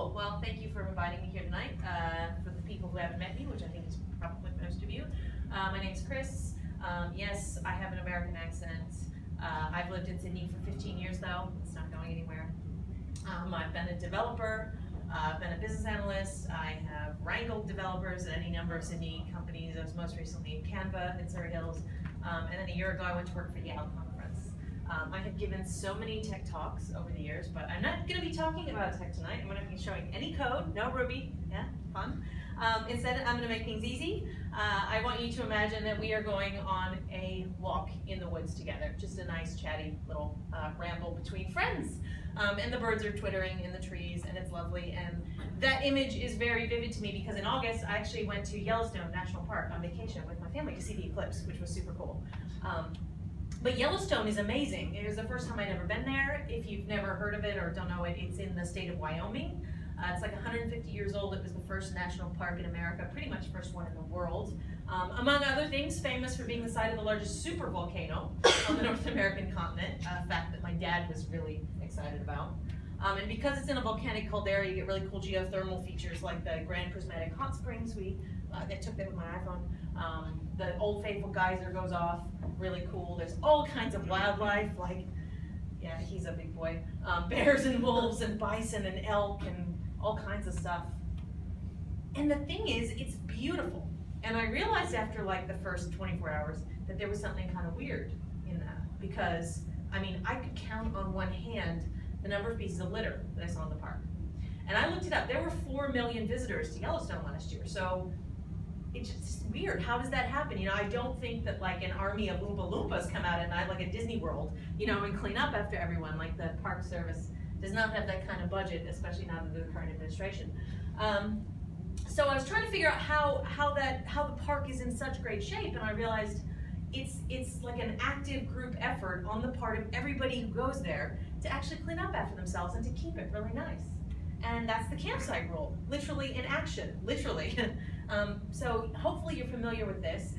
Cool. Well, thank you for inviting me here tonight. For the people who haven't met me, which I think is probably most of you, my name's Kris. Yes, I have an American accent. I've lived in Sydney for 15 years, though. It's not going anywhere. I've been a developer. I've been a business analyst. I have wrangled developers at any number of Sydney companies. I was most recently in Canva in Surrey Hills. And then a year ago, I went to work for Yale Conference. I have given so many tech talks over the years, but I'm not going to be talking about tech tonight. I'm going to be showing any code, no Ruby, yeah, fun. Instead, I'm going to make things easy. I want you to imagine that we are going on a walk in the woods together, just a nice chatty little ramble between friends. And the birds are twittering in the trees, and it's lovely. And that image is very vivid to me because in August, I actually went to Yellowstone National Park on vacation with my family to see the eclipse, which was super cool. But Yellowstone is amazing. It was the first time I'd ever been there. If you've never heard of it or don't know it, it's in the state of Wyoming. It's like 150 years old. It was the first national park in America, pretty much first one in the world. Among other things, famous for being the site of the largest supervolcano on the North American continent, a fact that my dad was really excited about. And because it's in a volcanic caldera, you get really cool geothermal features like the Grand Prismatic Hot Springs. I took that with my iPhone. The Old Faithful geyser goes off, really cool. There's all kinds of wildlife, like, yeah, he's a big boy. Bears and wolves and bison and elk and all kinds of stuff. And the thing is, it's beautiful. And I realized after like the first 24 hours that there was something kind of weird in that. Because, I mean, I could count on one hand the number of pieces of litter that I saw in the park. And I looked it up. There were 4 million visitors to Yellowstone last year. So it's just weird. How does that happen? You know, I don't think that like an army of Oompa Loompas come out at night like a Disney World, you know, and clean up after everyone. Like the Park Service does not have that kind of budget, especially not under the current administration. So I was trying to figure out how the park is in such great shape, and I realized it's like an active group effort on the part of everybody who goes there to actually clean up after themselves and to keep it really nice. And that's the campsite rule, literally in action, literally. So hopefully you're familiar with this,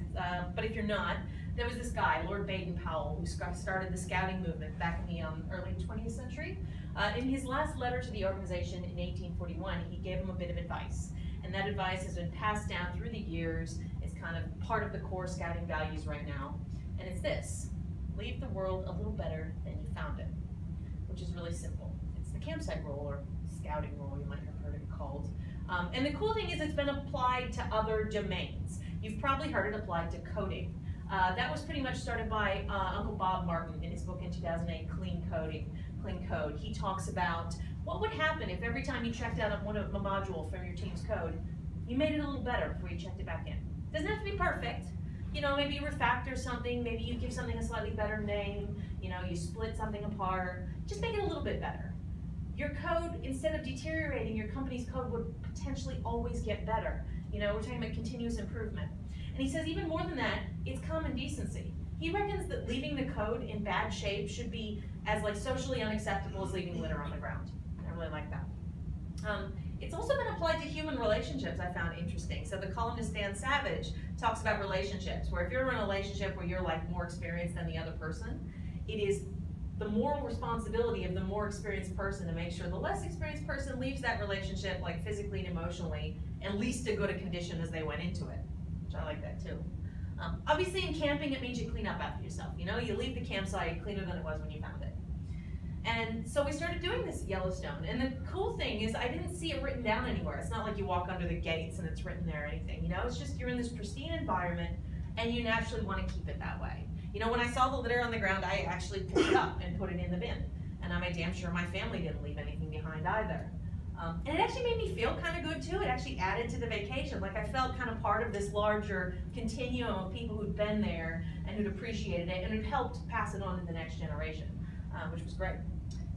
but if you're not, there was this guy, Lord Baden-Powell, who started the scouting movement back in the early 20th century. In his last letter to the organization in 1841, he gave them a bit of advice. And that advice has been passed down through the years. It's kind of part of the core scouting values right now. And it's this: leave the world a little better than you found it, which is really simple. It's the campsite rule, or scouting rule, you might have heard it called. And the cool thing is it's been applied to other domains. You've probably heard it applied to coding. That was pretty much started by Uncle Bob Martin in his book in 2008, Clean Code. He talks about what would happen if every time you checked out a module from your team's code, you made it a little better before you checked it back in. Doesn't have to be perfect. You know, maybe you refactor something, maybe you give something a slightly better name, you know, you split something apart, just make it a little bit better. Your code, instead of deteriorating, your company's code would potentially always get better. You know, we're talking about continuous improvement. And he says even more than that, it's common decency. He reckons that leaving the code in bad shape should be as like socially unacceptable as leaving litter on the ground. I really like that. It's also been applied to human relationships, I found interesting. So the columnist Dan Savage talks about relationships, where if you're in a relationship where you're like more experienced than the other person, it is the moral responsibility of the more experienced person to make sure the less experienced person leaves that relationship like physically and emotionally in least as good a condition as they went into it, which I like that too. Obviously in camping it means you clean up after yourself. You know, you leave the campsite cleaner than it was when you found it. And so we started doing this at Yellowstone. And the cool thing is I didn't see it written down anywhere. It's not like you walk under the gates and it's written there or anything. You know, it's just you're in this pristine environment and you naturally want to keep it that way. You know, when I saw the litter on the ground, I actually picked it up and put it in the bin. And I made damn sure my family didn't leave anything behind either. And it actually made me feel kind of good too. It actually added to the vacation. Like I felt kind of part of this larger continuum of people who'd been there and who'd appreciated it and who'd helped pass it on to the next generation, which was great.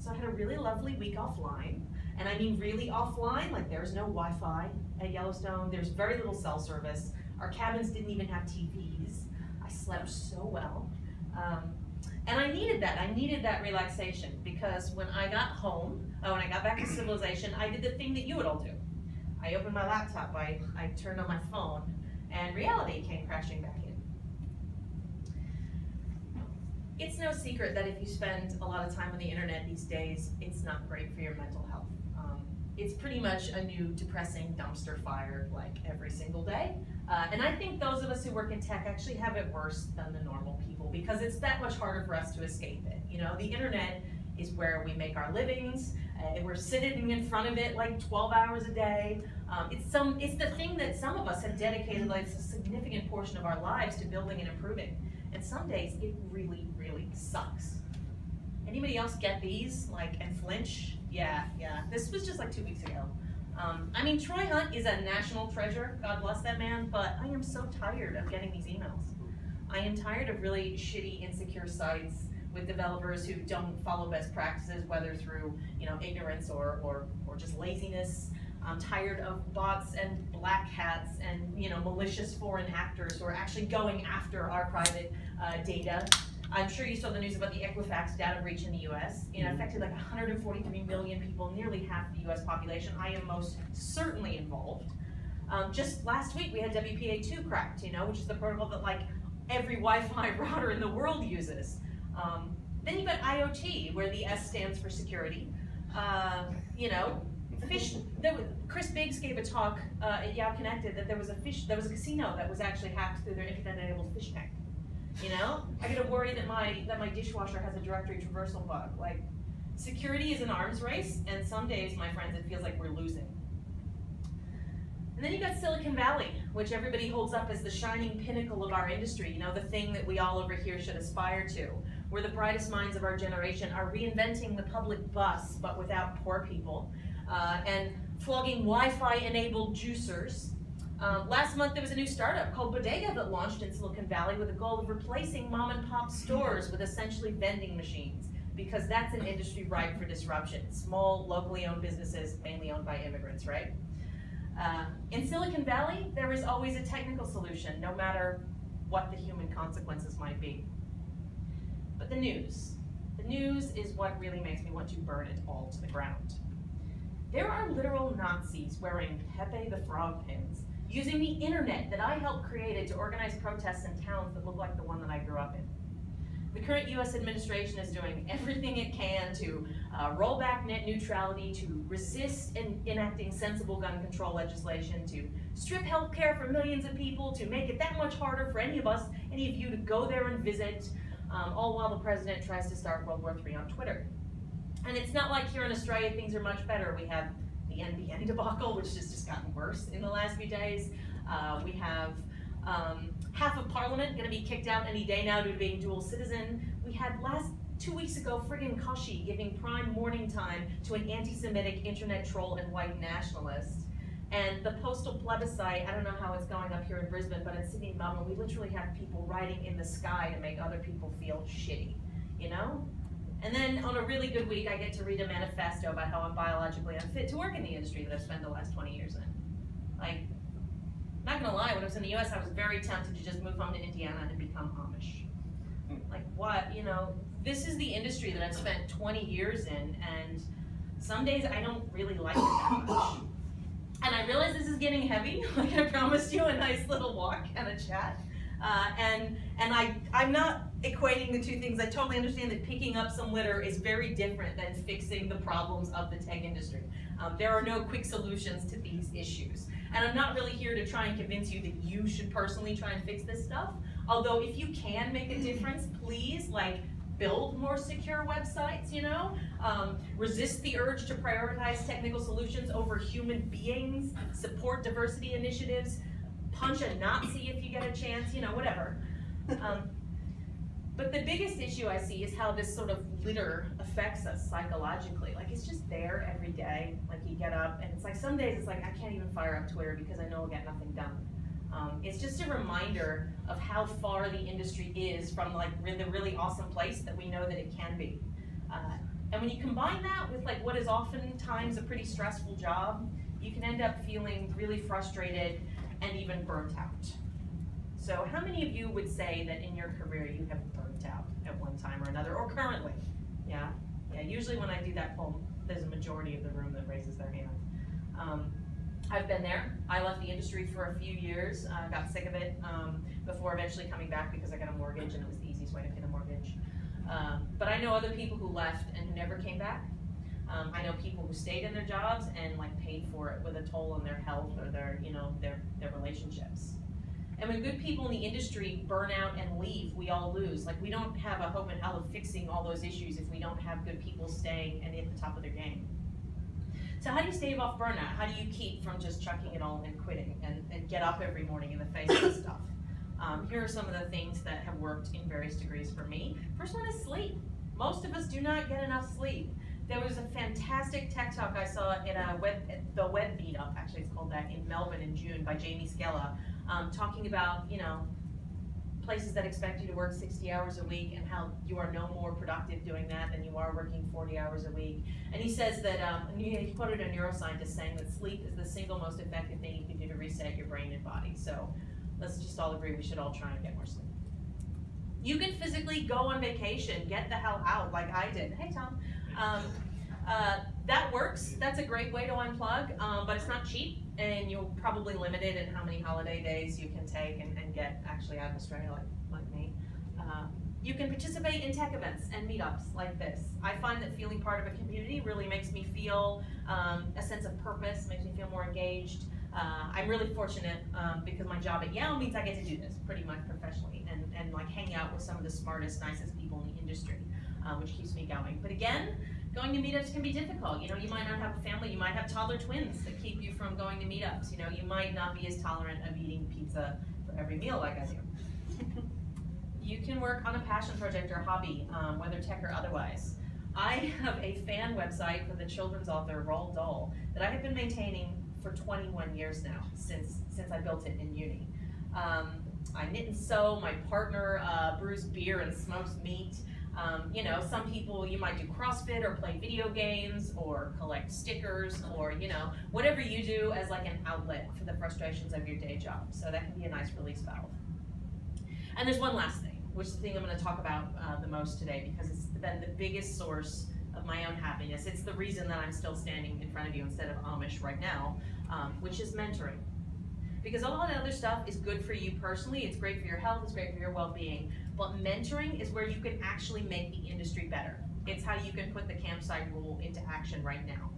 So I had a really lovely week offline. And I mean really offline, like there's no Wi-Fi at Yellowstone. There's very little cell service. Our cabins didn't even have TVs. I slept so well. And I needed that. I needed that relaxation because when I got home, when I got back to civilization, I did the thing that you would all do. I opened my laptop, I turned on my phone, and reality came crashing back in. It's no secret that if you spend a lot of time on the internet these days, it's not great for your mental health. it's pretty much a new depressing dumpster fire like every single day. And I think those of us who work in tech actually have it worse than the normal people because it's that much harder for us to escape it. You know, the internet is where we make our livings. We're sitting in front of it like 12 hours a day. It's the thing that some of us have dedicated like a significant portion of our lives to building and improving. And some days it really, really sucks. Anybody else get these and flinch? Yeah. This was just like 2 weeks ago. I mean, Troy Hunt is a national treasure, God bless that man, but I am so tired of getting these emails. I am tired of really shitty, insecure sites with developers who don't follow best practices, whether through ignorance or just laziness. I'm tired of bots and black hats and malicious foreign actors who are actually going after our private data. I'm sure you saw the news about the Equifax data breach in the US. It affected like 143 million people, nearly half the US population. I am most certainly involved. Just last week we had WPA2 cracked, which is the protocol that like every Wi-Fi router in the world uses. Then you've got IoT, where the S stands for security. Chris Biggs gave a talk at Yao Connected that there was a casino that was actually hacked through their internet-enabled fish tank. I get to worry that my dishwasher has a directory traversal bug. Like, security is an arms race, and some days, my friends, it feels like we're losing. And then you got Silicon Valley, which everybody holds up as the shining pinnacle of our industry, the thing that we all over here should aspire to, where the brightest minds of our generation are reinventing the public bus, but without poor people, and flogging Wi-Fi enabled juicers. Last month there was a new startup called Bodega that launched in Silicon Valley with the goal of replacing mom and pop stores with essentially vending machines, because that's an industry ripe for disruption. Small, locally owned businesses, mainly owned by immigrants, right? In Silicon Valley, there is always a technical solution, no matter what the human consequences might be. But the news is what really makes me want to burn it all to the ground. There are literal Nazis wearing Pepe the Frog pins, using the internet that I helped create to organize protests in towns that look like the one that I grew up in. The current US administration is doing everything it can to roll back net neutrality, to resist enacting sensible gun control legislation, to strip health care for millions of people, to make it that much harder for any of you to go there and visit, all while the president tries to start World War III on Twitter. And it's not like here in Australia things are much better. We have the NBN debacle, which has just gotten worse in the last few days. We have half of Parliament going to be kicked out any day now due to being dual citizen. We had 2 weeks ago friggin' Koshi giving prime morning time to an anti-Semitic internet troll and white nationalist. And the postal plebiscite, I don't know how it's going up here in Brisbane, but in Sydney and Melbourne, we literally have people riding in the sky to make other people feel shitty, And then on a really good week, I get to read a manifesto about how I'm biologically unfit to work in the industry that I've spent the last 20 years in. Like, not gonna lie, when I was in the US, I was very tempted to just move home to Indiana and become Amish. Like, what, this is the industry that I've spent 20 years in, and some days I don't really like it that much. And I realize this is getting heavy, like I promised you a nice little walk and a chat. I'm not equating the two things. I totally understand that picking up some litter is very different than fixing the problems of the tech industry. There are no quick solutions to these issues. And I'm not really here to try and convince you that you should personally try and fix this stuff. Although if you can make a difference, please, build more secure websites, resist the urge to prioritize technical solutions over human beings, support diversity initiatives, punch a Nazi if you get a chance, whatever. But the biggest issue I see is how this sort of litter affects us psychologically. Like, it's just there every day. Like, you get up and it's like, some days it's like, I can't even fire up Twitter because I know I'll get nothing done. It's just a reminder of how far the industry is from the really awesome place that we know that it can be. And when you combine that with what is oftentimes a pretty stressful job, you can end up feeling really frustrated and even burnt out. So how many of you would say that in your career you have burnt out at one time or another, or currently? Yeah, usually when I do that poll, there's a majority of the room that raises their hand. I've been there. I left the industry for a few years, got sick of it before eventually coming back because I got a mortgage and it was the easiest way to pay the mortgage. But I know other people who left and who never came back. I know people who stayed in their jobs and like paid for it with a toll on their health or their, you know, their relationships. And when good people in the industry burn out and leave, we all lose. Like, we don't have a hope in hell of fixing all those issues if we don't have good people staying and at the top of their game. So how do you stave off burnout? How do you keep from just chucking it all and quitting and get up every morning in the face of stuff? Here are some of the things that have worked in various degrees for me. First one is sleep. Most of us do not get enough sleep. There was a fantastic tech talk I saw in the web meetup, actually it's called that, in Melbourne in June by Jamie Skella, talking about, you know, places that expect you to work 60 hours a week and how you are no more productive doing that than you are working 40 hours a week. And he says that, he quoted a neuroscientist saying that sleep is the single most effective thing you can do to reset your brain and body. So let's just all agree we should all try and get more sleep. You can physically go on vacation, get the hell out like I did. Hey, Tom. That works. That's a great way to unplug, but it's not cheap, and you're probably limited in how many holiday days you can take and get actually out of Australia like me. You can participate in tech events and meetups like this. I find that feeling part of a community really makes me feel a sense of purpose, makes me feel more engaged. I'm really fortunate because my job at Yale means I get to do this pretty much professionally and like hang out with some of the smartest, nicest people in the industry, which keeps me going. But again, going to meetups can be difficult. You know, you might not have a family, you might have toddler twins that keep you from going to meetups. You know, you might not be as tolerant of eating pizza for every meal like I do. You can work on a passion project or hobby, whether tech or otherwise. I have a fan website for the children's author Roald Dahl that I have been maintaining for 21 years now, since I built it in uni. I knit and sew, my partner brews beer and smokes meat. You know, some people, you might do CrossFit or play video games or collect stickers or, you know, whatever you do as like an outlet for the frustrations of your day job. So that can be a nice release valve. And there's one last thing, which is the thing I'm going to talk about the most today because it's been the biggest source of my own happiness. It's the reason that I'm still standing in front of you instead of Amish right now, which is mentoring. Because a lot of other stuff is good for you personally, it's great for your health, it's great for your well-being, but mentoring is where you can actually make the industry better. It's how you can put the campsite rule into action right now.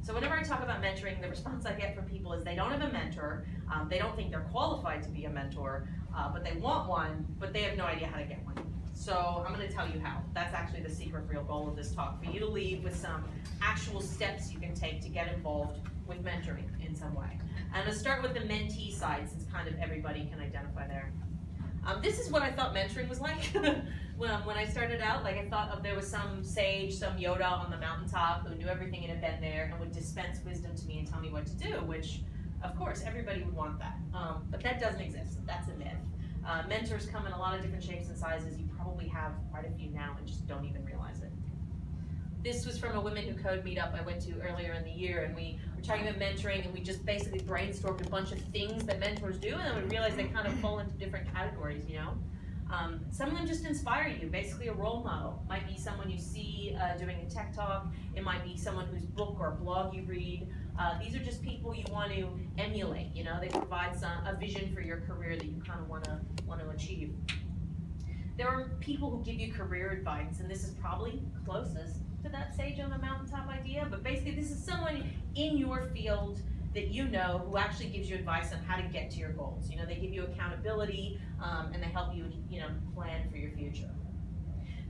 So whenever I talk about mentoring, the response I get from people is they don't have a mentor, they don't think they're qualified to be a mentor, but they want one, but they have no idea how to get one. So I'm going to tell you how. That's actually the secret real goal of this talk, for you to leave with some actual steps you can take to get involved with mentoring in some way. I'm going to start with the mentee side, since kind of everybody can identify there. This is what I thought mentoring was like when I started out. Like, I thought there was some sage, some Yoda on the mountaintop who knew everything and had been there and would dispense wisdom to me and tell me what to do, which, of course, everybody would want that. But that doesn't exist. That's a myth. Mentors come in a lot of different shapes and sizes. You probably have quite a few now and just don't even realize it. This was from a Women Who Code meetup I went to earlier in the year, and we were talking about mentoring, and we just basically brainstormed a bunch of things that mentors do, and then we realized they kind of fall into different categories, you know? Some of them just inspire you, basically a role model. Might be someone you see doing a tech talk, it might be someone whose book or blog you read. These are just people you want to emulate, you know? They provide a vision for your career that you kind of want to achieve. There are people who give you career advice, and this is probably closest to that sage on the mountaintop idea, but basically this is someone in your field that you know who actually gives you advice on how to get to your goals. You know, they give you accountability and they help you, you know, plan for your future.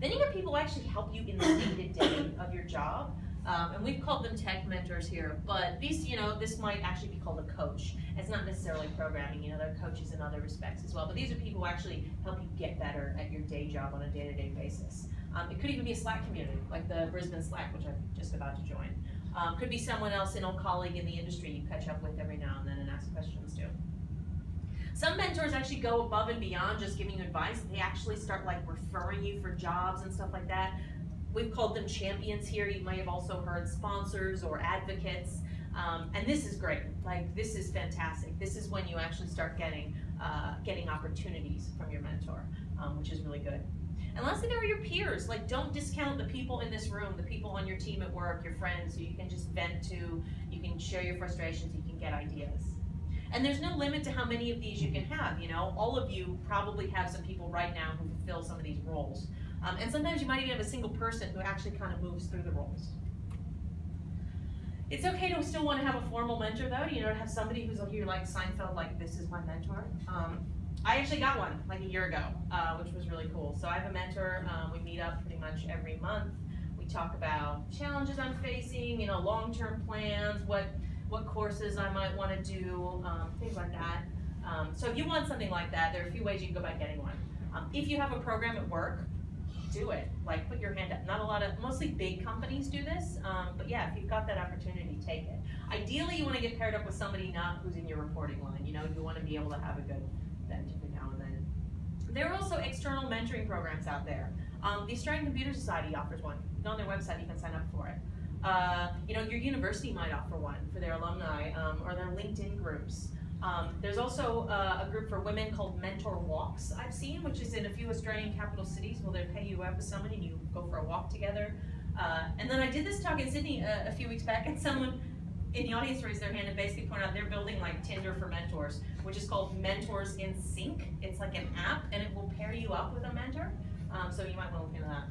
Then you get people who actually help you in the day-to-day of your job. And we've called them tech mentors here, but these, you know, this might actually be called a coach. It's not necessarily programming, you know, they're coaches in other respects as well, but these are people who actually help you get better at your day job on a day-to-day basis. It could even be a Slack community, like the Brisbane Slack, which I'm just about to join. Could be someone else, an old colleague in the industry you catch up with every now and then and ask questions to. Some mentors actually go above and beyond just giving you advice. They actually start like referring you for jobs and stuff like that. We've called them champions here. You might have also heard sponsors or advocates. And this is great. Like, this is fantastic. This is when you actually start getting opportunities from your mentor, which is really good. And lastly, there are your peers. Like, don't discount the people in this room, the people on your team at work, your friends who you can just vent to, you can share your frustrations, you can get ideas. And there's no limit to how many of these you can have, you know. All of you probably have some people right now who fulfill some of these roles. And sometimes you might even have a single person who actually kind of moves through the roles. It's okay to still want to have a formal mentor though, you know, to have somebody who's you're like Seinfeld, like this is my mentor. I actually got one like a year ago, which was really cool. So I have a mentor, we meet up pretty much every month. We talk about challenges I'm facing, you know, long-term plans, what courses I might want to do, things like that. So if you want something like that, there are a few ways you can go about getting one. If you have a program at work, do it. Like, put your hand up. Not a lot of, mostly big companies do this, but yeah, if you've got that opportunity, take it. Ideally, you want to get paired up with somebody not who's in your reporting line. You know, you want to be able to have a good vent every now and then. There are also external mentoring programs out there. The Australian Computer Society offers one. Go on their website, you can sign up for it. You know, your university might offer one for their alumni or their LinkedIn groups. There's also a group for women called Mentor Walks I've seen, which is in a few Australian capital cities where they pay you up with someone and you go for a walk together. And then I did this talk in Sydney a few weeks back, and someone in the audience raised their hand and basically pointed out they're building like Tinder for mentors, which is called Mentors in Sync. It's like an app and it will pair you up with a mentor. So you might want to look into that.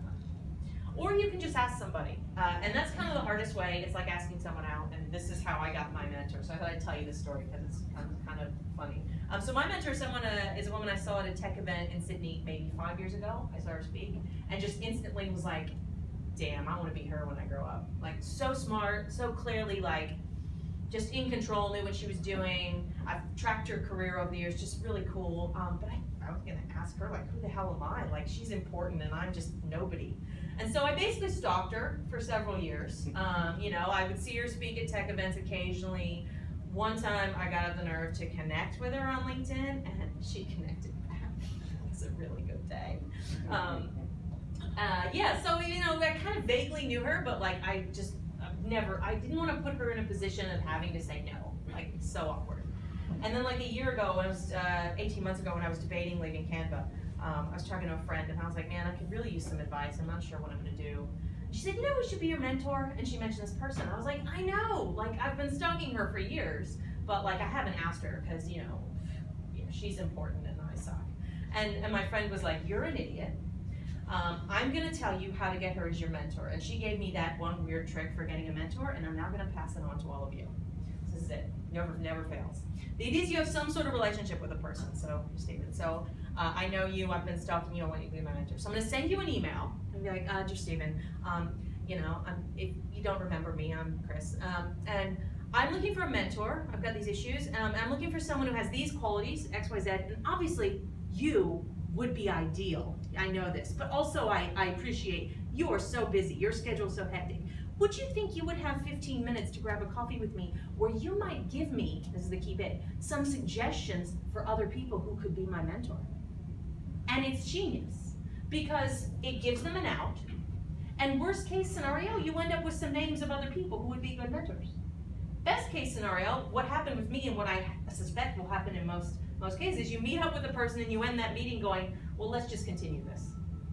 Or you can just ask somebody. And that's kind of the hardest way. It's like asking someone out, and this is how I got my mentor. So I thought I'd tell you this story because it's kind of funny. So my mentor is a woman I saw at a tech event in Sydney maybe 5 years ago. I saw her speak, and just instantly was like, damn, I want to be her when I grow up. Like, so smart, so clearly like, just in control, knew what she was doing. I've tracked her career over the years, just really cool. But I was gonna ask her, like, who the hell am I? Like, she's important and I'm just nobody. And so I basically stalked her for several years. You know, I would see her speak at tech events occasionally. One time I got up the nerve to connect with her on LinkedIn, and she connected back. It was a really good day. Yeah, so, you know, I kind of vaguely knew her, but like, I didn't want to put her in a position of having to say no. Like, it's so awkward. And then like a year ago, when I was 18 months ago when I was debating leaving Canva, I was talking to a friend and I was like, man, I could really use some advice. I'm not sure what I'm gonna do. She said, you know who should be your mentor? And she mentioned this person. I was like, I know, like I've been stalking her for years, but like I haven't asked her because, you know, she's important and I suck. And my friend was like, you're an idiot. I'm gonna tell you how to get her as your mentor. And she gave me that one weird trick for getting a mentor, and I'm now gonna pass it on to all of you. This is it, never fails. The idea is you have some sort of relationship with a person, so Stephen. So I know you, I've been stalking you, I want you to be my mentor. So I'm gonna send you an email and be like, dear Stephen, you know, if you don't remember me, I'm Kris. And I'm looking for a mentor, I've got these issues, and I'm looking for someone who has these qualities, X, Y, Z, and obviously you would be ideal, I know this, but also I appreciate you're so busy, your schedule's so hectic. Would you think you would have 15 minutes to grab a coffee with me where you might give me, this is the key bit, some suggestions for other people who could be my mentor? And it's genius because it gives them an out, and worst case scenario, you end up with some names of other people who would be good mentors. Best case scenario, what happened with me and what I suspect will happen in most cases, you meet up with a person and you end that meeting going, well, let's just continue this.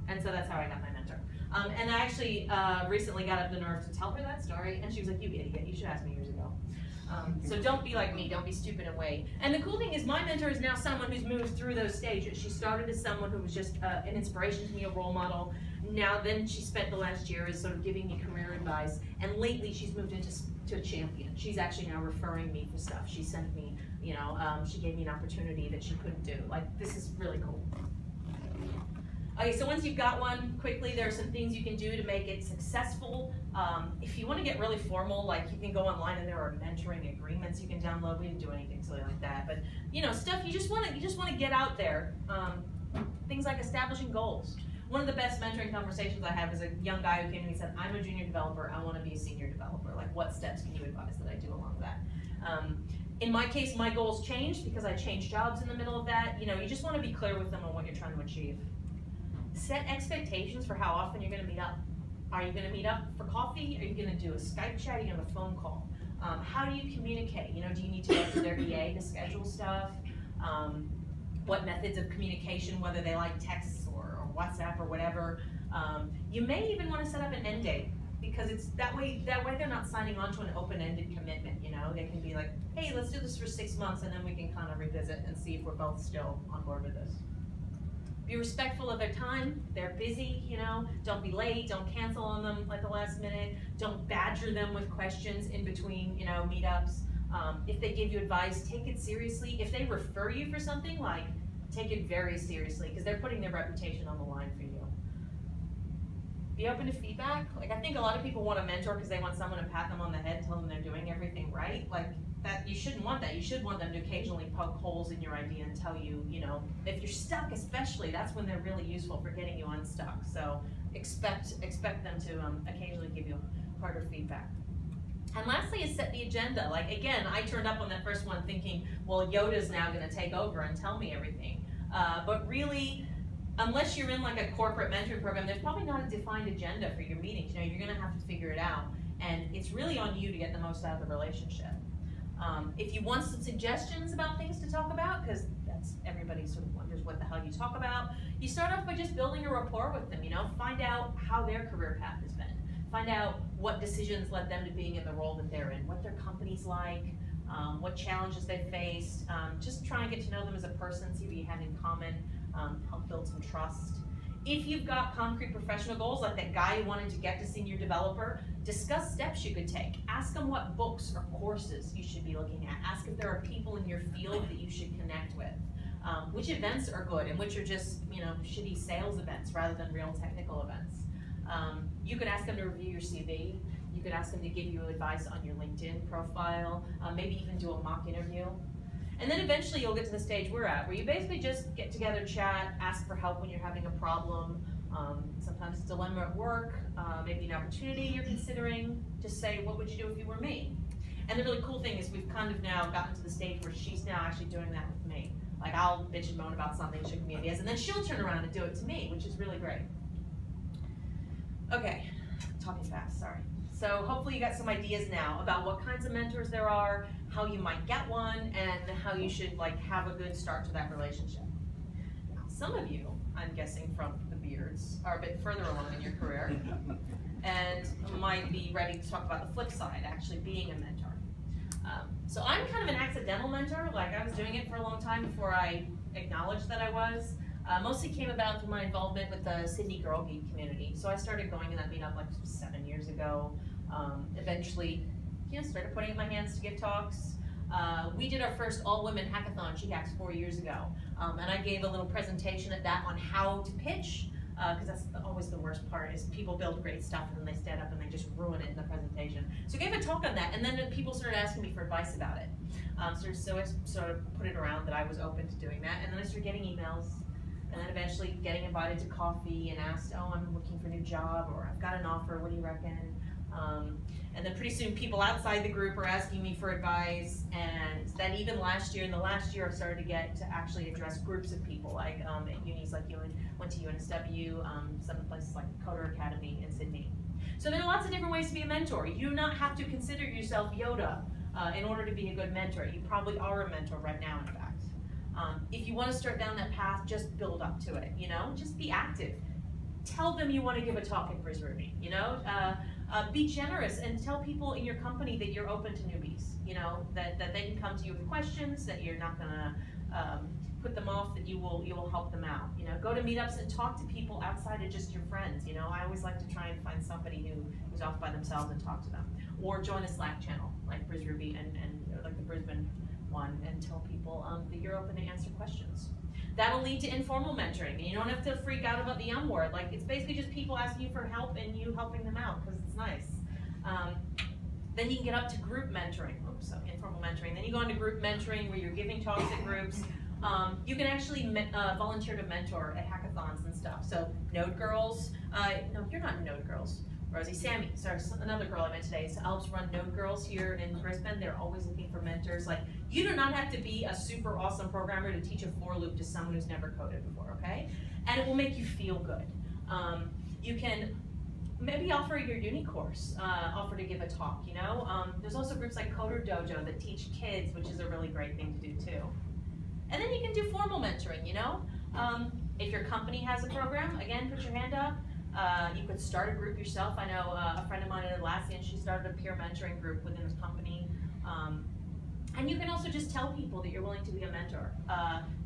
And so that's how I got my mentor. And I actually recently got up the nerve to tell her that story, and she was like, you idiot, you should ask me years ago. So don't be like me, don't be stupid and wait. And the cool thing is my mentor is now someone who's moved through those stages. She started as someone who was just an inspiration to me, a role model. Now then she spent the last year as sort of giving me career advice, and lately she's moved into a champion. She's actually now referring me for stuff. She sent me, you know, she gave me an opportunity that she couldn't do. Like, this is really cool. Okay, so once you've got one, quickly, there are some things you can do to make it successful. If you want to get really formal, like you can go online and there are mentoring agreements you can download. We didn't do anything silly like that, but you know, stuff you just want to get out there. Things like establishing goals. One of the best mentoring conversations I have is a young guy who came to me and said, I'm a junior developer, I want to be a senior developer. Like, what steps can you advise that I do along with that? In my case, my goals changed because I changed jobs in the middle of that. You know, you just want to be clear with them on what you're trying to achieve. Set expectations for how often you're going to meet up. Are you going to meet up for coffee? Are you going to do a Skype chat? Are you going to have a phone call? How do you communicate? You know, do you need to go to their EA to schedule stuff? What methods of communication, whether they like texts or WhatsApp or whatever. You may even want to set up an end date, because it's that way they're not signing on to an open-ended commitment. You know, they can be like, hey, let's do this for 6 months and then we can kind of revisit and see if we're both still on board with this. Be respectful of their time. They're busy, you know. Don't be late. Don't cancel on them at the last minute. Don't badger them with questions in between, you know, meetups. If they give you advice, take it seriously. If they refer you for something, like, take it very seriously, because they're putting their reputation on the line for you. Be open to feedback. Like, I think a lot of people want a mentor because they want someone to pat them on the head, tell them they're doing everything right. Like, that, you shouldn't want that. You should want them to occasionally poke holes in your idea and tell you, you know, if you're stuck especially, that's when they're really useful for getting you unstuck. So expect them to occasionally give you harder feedback. And lastly is set the agenda. Like, again, I turned up on that first one thinking, well, Yoda's now gonna take over and tell me everything. But really, unless you're in like a corporate mentoring program, there's probably not a defined agenda for your meetings. You know, you're gonna have to figure it out. And it's really on you to get the most out of the relationship. If you want some suggestions about things to talk about, because that's everybody sort of wonders what the hell you talk about, you start off by just building a rapport with them, you know, find out how their career path has been. Find out what decisions led them to being in the role that they're in, what their company's like, what challenges they faced. Just try and get to know them as a person, see what you have in common, help build some trust. If you've got concrete professional goals, like that guy who wanted to get to senior developer, discuss steps you could take. Ask them what books or courses you should be looking at. Ask if there are people in your field that you should connect with. Which events are good and which are just, you know, shitty sales events rather than real technical events. You could ask them to review your CV. You could ask them to give you advice on your LinkedIn profile, maybe even do a mock interview. And then eventually you'll get to the stage we're at, where you basically just get together, chat, ask for help when you're having a problem. Sometimes a dilemma at work, maybe an opportunity you're considering. Just say, what would you do if you were me? And the really cool thing is we've kind of now gotten to the stage where she's now actually doing that with me. Like, I'll bitch and moan about something, she'll give me ideas, and then she'll turn around and do it to me, which is really great. Okay, talking fast, sorry. So hopefully you got some ideas now about what kinds of mentors there are, how you might get one, and how you should like have a good start to that relationship. Now, some of you, I'm guessing from the beards, are a bit further along in your career and might be ready to talk about the flip side, actually being a mentor. So I'm kind of an accidental mentor. Like, I was doing it for a long time before I acknowledged that I was. Mostly came about through my involvement with the Sydney Girl Geek community. So I started going to that meetup like 7 years ago. Eventually, you know, started putting up my hands to give talks. We did our first all-women hackathon, She Hacks, 4 years ago. And I gave a little presentation at that on how to pitch, because that's always the worst part, is people build great stuff and then they stand up and they just ruin it in the presentation. So I gave a talk on that, and then people started asking me for advice about it. So I sort of put it around that I was open to doing that, and then I started getting emails. And then eventually getting invited to coffee and asked, oh, I'm looking for a new job, or I've got an offer, what do you reckon? And then pretty soon people outside the group are asking me for advice, and then even last year, in the last year, I've started to get to actually address groups of people, like at unis like went to UNSW, some places like Coder Academy in Sydney. So there are lots of different ways to be a mentor. You do not have to consider yourself Yoda in order to be a good mentor. You probably are a mentor right now, in fact. If you want to start down that path, just build up to it, you know? Just be active. Tell them you want to give a talk at BrisRuby, you know? Be generous and tell people in your company that you're open to newbies, you know? That they can come to you with questions, that you're not going to put them off, that you will help them out, you know? Go to meetups and talk to people outside of just your friends, you know? I always like to try and find somebody who's off by themselves and talk to them. Or join a Slack channel like BrisRuby and like the Brisbane one, and tell people that you're open to answer questions. That'll lead to informal mentoring, and you don't have to freak out about the word. Like, it's basically just people asking you for help and you helping them out because it's nice. Then you can get up to group mentoring. Oops, so informal mentoring. Then you go into group mentoring where you're giving talks at groups. You can actually volunteer to mentor at hackathons and stuff. So Node Girls, no, you're not Node Girls. Rosie, Sammy, sorry, another girl I met today, helps run Node Girls here in Brisbane. They're always looking for mentors. Like, you do not have to be a super awesome programmer to teach a for loop to someone who's never coded before, okay? And it will make you feel good. You can maybe offer your uni course, offer to give a talk, you know? There's also groups like Coder Dojo that teach kids, which is a really great thing to do too. And then you can do formal mentoring, you know? If your company has a program, again, put your hand up. You could start a group yourself. I know a friend of mine at Atlassian, she started a peer mentoring group within his company. And you can also just tell people that you're willing to be a mentor.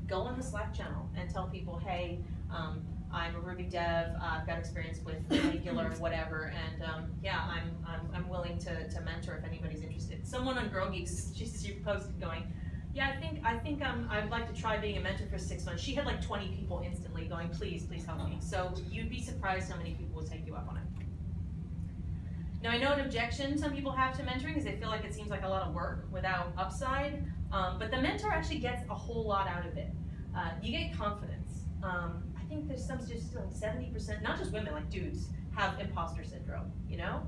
Go on the Slack channel and tell people, hey, I'm a Ruby dev. I've got experience with Angular, whatever, and yeah, I'm willing to mentor if anybody's interested. Someone on Girl Geeks, she posted going, yeah, I think I'd like to try being a mentor for 6 months. She had like 20 people instantly going, please help me. So you'd be surprised how many people will take you up on it. Now I know an objection some people have to mentoring is they feel like it seems like a lot of work without upside, but the mentor actually gets a whole lot out of it. You get confidence. I think there's some statistics like 70%, not just women, like dudes, have imposter syndrome, you know?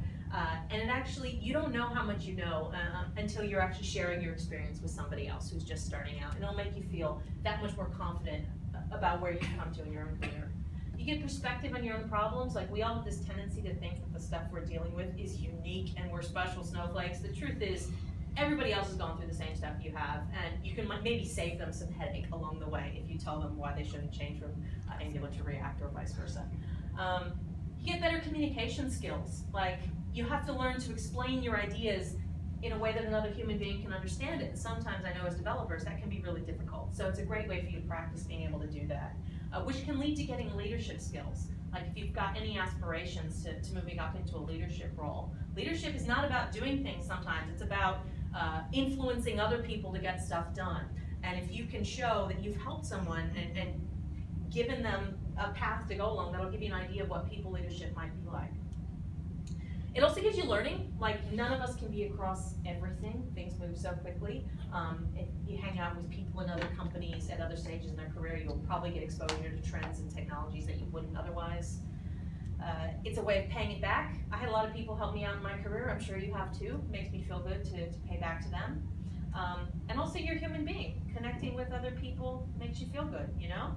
And it actually, you don't know how much you know until you're actually sharing your experience with somebody else who's just starting out. And it'll make you feel that much more confident about where you come to in your own career. You get perspective on your own problems. Like, we all have this tendency to think that the stuff we're dealing with is unique and we're special snowflakes. The truth is, everybody else has gone through the same stuff you have, and you can maybe save them some headache along the way if you tell them why they shouldn't change from Angular to React or vice versa. You get better communication skills. Like, you have to learn to explain your ideas in a way that another human being can understand it. And sometimes, I know as developers, that can be really difficult. So it's a great way for you to practice being able to do that, which can lead to getting leadership skills. Like, if you've got any aspirations to moving up into a leadership role. Leadership is not about doing things sometimes, it's about influencing other people to get stuff done. And if you can show that you've helped someone and given them a path to go along, that'll give you an idea of what people leadership might be like. It also gives you learning. Like, none of us can be across everything. Things move so quickly. If you hang out with people in other companies at other stages in their career, you'll probably get exposure to trends and technologies that you wouldn't otherwise. It's a way of paying it back. I had a lot of people help me out in my career. I'm sure you have too. It makes me feel good to pay back to them. And also, you're a human being. Connecting with other people makes you feel good, you know?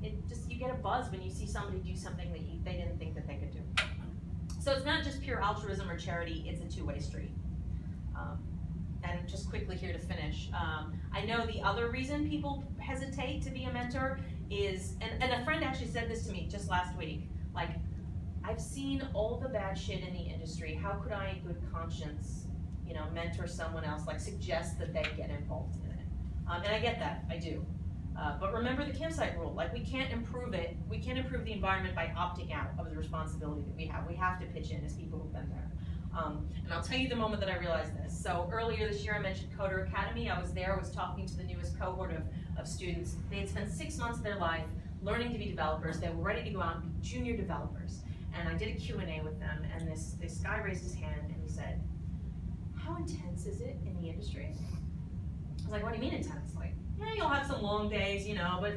You get a buzz when you see somebody do something that they didn't think that they could do. So it's not just pure altruism or charity, it's a two-way street. And just quickly here to finish, I know the other reason people hesitate to be a mentor is, and a friend actually said this to me just last week, like, I've seen all the bad shit in the industry, how could I in good conscience, you know, mentor someone else, like suggest that they get involved in it? And I get that, I do. But remember the campsite rule, like, we can't improve it, we can't improve the environment by opting out of the responsibility that we have. We have to pitch in as people who've been there. And I'll tell you the moment that I realized this. So earlier this year I mentioned Coder Academy. I was there, I was talking to the newest cohort of students. They had spent 6 months of their life learning to be developers. They were ready to go out and be junior developers. And I did a Q&A with them, and this guy raised his hand and he said, how intense is it in the industry? I was like, what do you mean intense? Like, yeah, you'll have some long days, you know, but,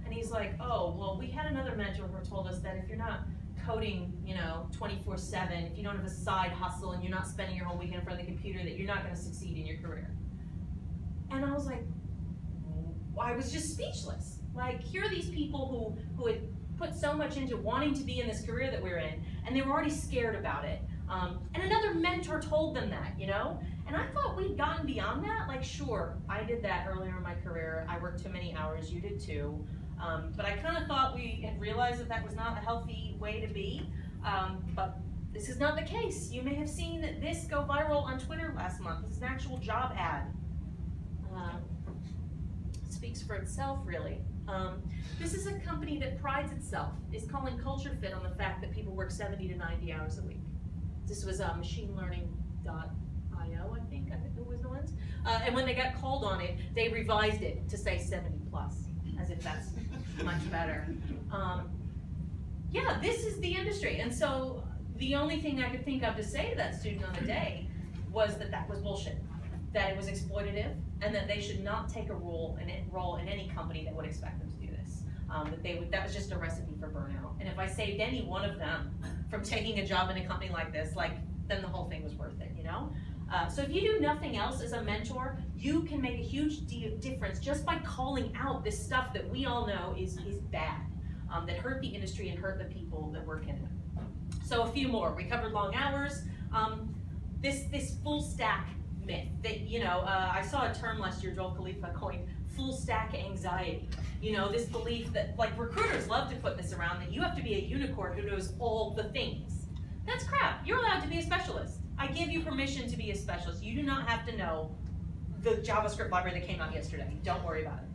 and he's like, oh, well, we had another mentor who told us that if you're not coding, you know, 24/7, if you don't have a side hustle and you're not spending your whole weekend in front of the computer, that you're not going to succeed in your career. And I was like, I was just speechless. Like, here are these people who had put so much into wanting to be in this career that we're in, and they were already scared about it. And another mentor told them that, you know? And I thought we'd gotten beyond that. Like, sure, I did that earlier in my career. I worked too many hours, you did too. But I kind of thought we had realized that that was not a healthy way to be. But this is not the case. You may have seen this go viral on Twitter last month. This is an actual job ad. Speaks for itself, really. This is a company that prides itself, is calling culture fit on the fact that people work 70 to 90 hours a week. This was machinelearning.io, I think it was the ones. And when they got called on it, they revised it to say 70 plus, as if that's much better. Yeah, this is the industry. And so the only thing I could think of to say to that student on the day was that that was bullshit, that it was exploitative, and that they should not take a role in any company that would expect them to do this. That was just a recipe for burnout. And if I saved any one of them from taking a job in a company like this, then the whole thing was worth it, you know? So if you do nothing else as a mentor, you can make a huge difference just by calling out this stuff that we all know is bad, that hurt the industry and hurt the people that work in it. So a few more. We covered long hours. This full stack myth that, you know, I saw a term last year, Joel Khalifa coined full stack anxiety. You know, this belief that, like, recruiters love to put this around, that you have to be a unicorn who knows all the things. That's crap. You're allowed to be a specialist. I give you permission to be a specialist. You do not have to know the JavaScript library that came out yesterday. Don't worry about it.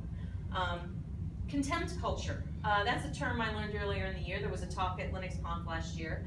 Contempt culture. That's a term I learned earlier in the year. There was a talk at LinuxConf last year,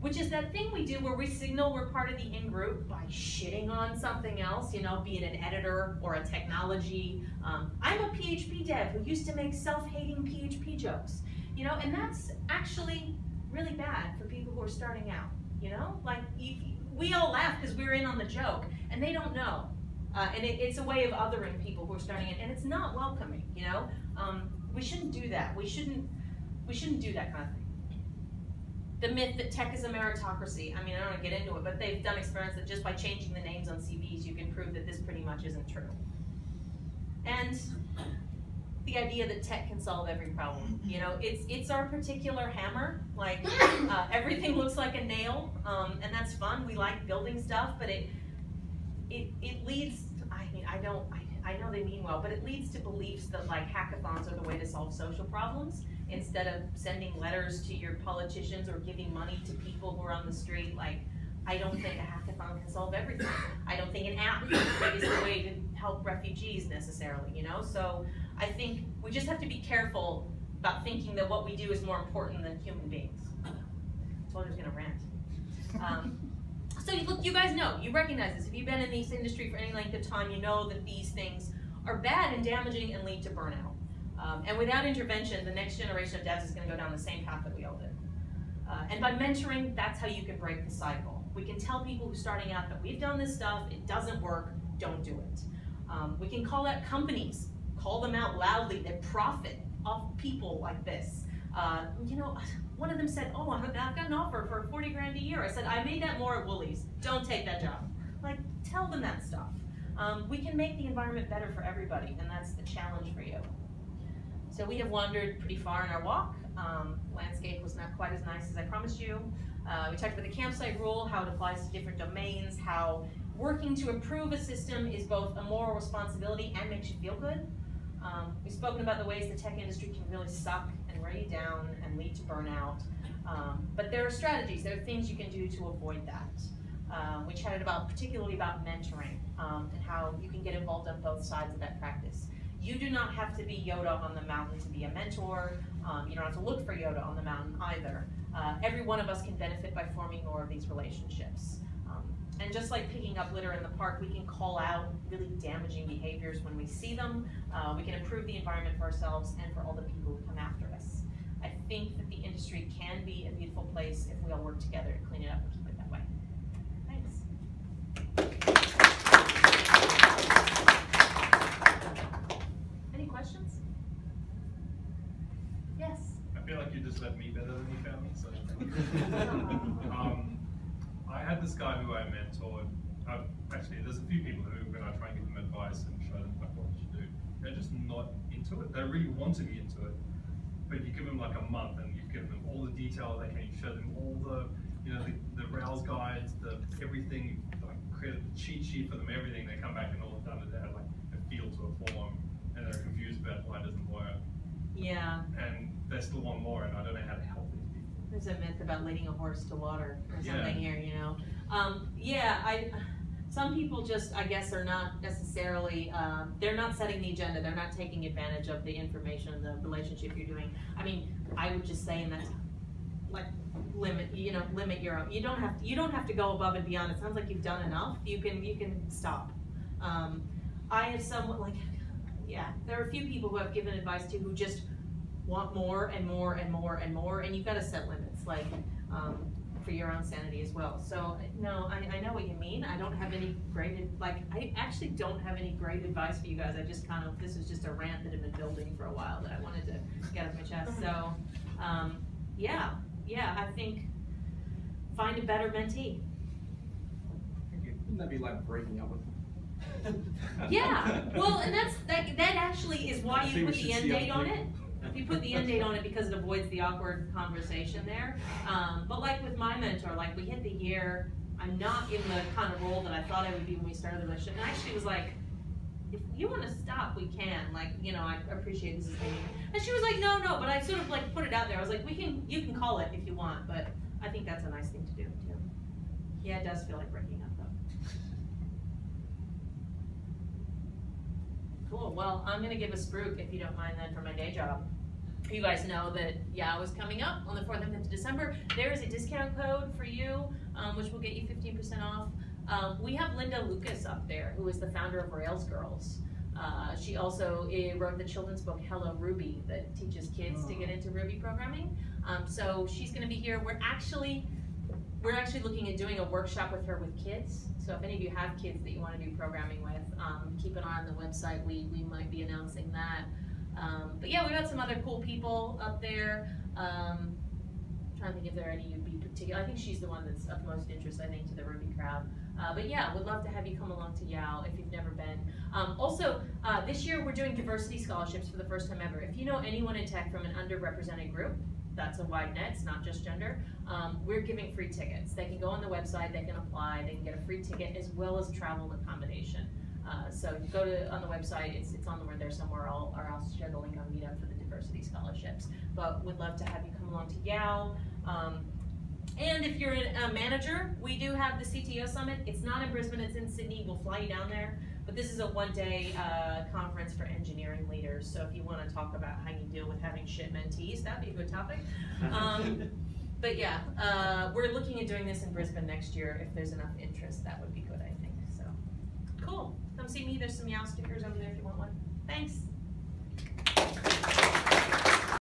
which is that thing we do where we signal we're part of the in-group by shitting on something else, you know, be it an editor or a technology. I'm a PHP dev who used to make self-hating PHP jokes, you know, and that's actually really bad for people who are starting out, you know? Like, we all laugh because we're in on the joke, and they don't know. And it's a way of othering people who are starting it, and it's not welcoming, you know? We shouldn't do that. We shouldn't do that kind of thing. The myth that tech is a meritocracy, I mean, I don't want to get into it, but they've done experiments that just by changing the names on CVs, you can prove that this pretty much isn't true. And the idea that tech can solve every problem, you know, it's our particular hammer. Like, everything looks like a nail, and that's fun. We like building stuff, but it leads, I mean, I know they mean well, but it leads to beliefs that like hackathons are the way to solve social problems instead of sending letters to your politicians or giving money to people who are on the street. Like, I don't think a hackathon can solve everything. I don't think an app is the way to help refugees necessarily, you know? So I think we just have to be careful about thinking that what we do is more important than human beings. I told you I was gonna rant. So look, you guys know, you recognize this. If you've been in this industry for any length of time, you know that these things are bad and damaging and lead to burnout. And without intervention, the next generation of devs is going to go down the same path that we all did. And by mentoring, that's how you can break the cycle. We can tell people who's starting out that we've done this stuff, it doesn't work, don't do it. We can call out companies, call them out loudly that profit off people like this. You know, one of them said, oh, I've got an offer for 40 grand a year. I said, I made that more at Woolies. Don't take that job. Like, tell them that stuff. We can make the environment better for everybody, and that's the challenge for you. So we have wandered pretty far in our walk. Landscape was not quite as nice as I promised you. We talked about the campsite rule, how it applies to different domains, how working to improve a system is both a moral responsibility and makes you feel good. We've spoken about the ways the tech industry can really suck and wear you down and lead to burnout. But there are strategies, there are things you can do to avoid that. We chatted particularly about mentoring and how you can get involved on both sides of that practice. You do not have to be Yoda on the mountain to be a mentor. You don't have to look for Yoda on the mountain either. Every one of us can benefit by forming more of these relationships. And just like picking up litter in the park, we can call out really damaging behaviors when we see them. We can improve the environment for ourselves and for all the people who come after us. I think that the industry can be a beautiful place if we all work together to clean it up and keep it that way. Thanks. Any questions? Yes? I feel like you just left me better than you found me, so I had this guy who I mentored. Actually, there's a few people who, when I try and give them advice and show them like what they should do, they're just not into it. They really want to be into it, but you give them like a month and you've given them all the detail they can, you show them all the, you know, the Rails guides, the everything, like created a cheat sheet for them, everything. They come back and all they've done is they had like a field to a form, and they're confused about why it doesn't work. Yeah. And they still want more, and I don't know how to help these people. There's a myth about leading a horse to water or something here, you know. Some people just, I guess, are not necessarily, they're not setting the agenda, they're not taking advantage of the information, the relationship you're doing. I mean, I would just say in that, like, limit your own. You don't have to go above and beyond. It sounds like you've done enough. You can stop. I have someone like, yeah, there are a few people who I've given advice to who just want more and more and more and more, and you've got to set limits, like, for your own sanity as well. So no, I know what you mean. I don't have any great, I actually don't have any great advice for you guys. I just kind of, this is just a rant that had been building for a while that I wanted to get off my chest. So yeah, I think find a better mentee. Wouldn't that be like breaking up with them? Yeah, well, and that actually is why you put the end date on it. You put the end date on it because it avoids the awkward conversation there. But like with my mentor, like we hit the year, I'm not in the kind of role that I thought I would be when we started the relationship. And actually was like, if you want to stop, we can. Like, you know, I appreciate this is me. And she was like, no, but I sort of like put it out there. I was like, you can call it if you want, but I think that's a nice thing to do too. Yeah, it does feel like breaking up though. Cool. Well, I'm going to give a spruik, if you don't mind, then, for my day job. You guys know that YOW is coming up on the 4th and 5th of December. There is a discount code for you, which will get you 15% off. We have Linda Lucas up there, who is the founder of Rails Girls. She also wrote the children's book Hello Ruby that teaches kids to get into Ruby programming. So she's going to be here. We're actually looking at doing a workshop with her with kids. So if any of you have kids that you want to do programming with, keep an eye on the website. We might be announcing that. But yeah, we got some other cool people up there. Trying to think if there are any you'd be particular. I think she's the one that's of most interest, I think, to the Ruby crowd. But yeah, would love to have you come along to YOW if you've never been. Also, this year we're doing diversity scholarships for the first time ever. If you know anyone in tech from an underrepresented group, that's a wide net, it's not just gender, we're giving free tickets. They can go on the website, they can apply, they can get a free ticket as well as travel and accommodation. So go on the website, it's on there somewhere, or I'll share the link on Meetup for the diversity scholarships. But would love to have you come along to YOW. And if you're a manager, we do have the CTO Summit. It's not in Brisbane, it's in Sydney. We'll fly you down there. But this is a one-day conference for engineering leaders. So if you want to talk about how you deal with having shit mentees, that'd be a good topic. But yeah, we're looking at doing this in Brisbane next year. If there's enough interest, that would be good, I think. So cool. Come see me. There's some YOW stickers over there if you want one. Thanks.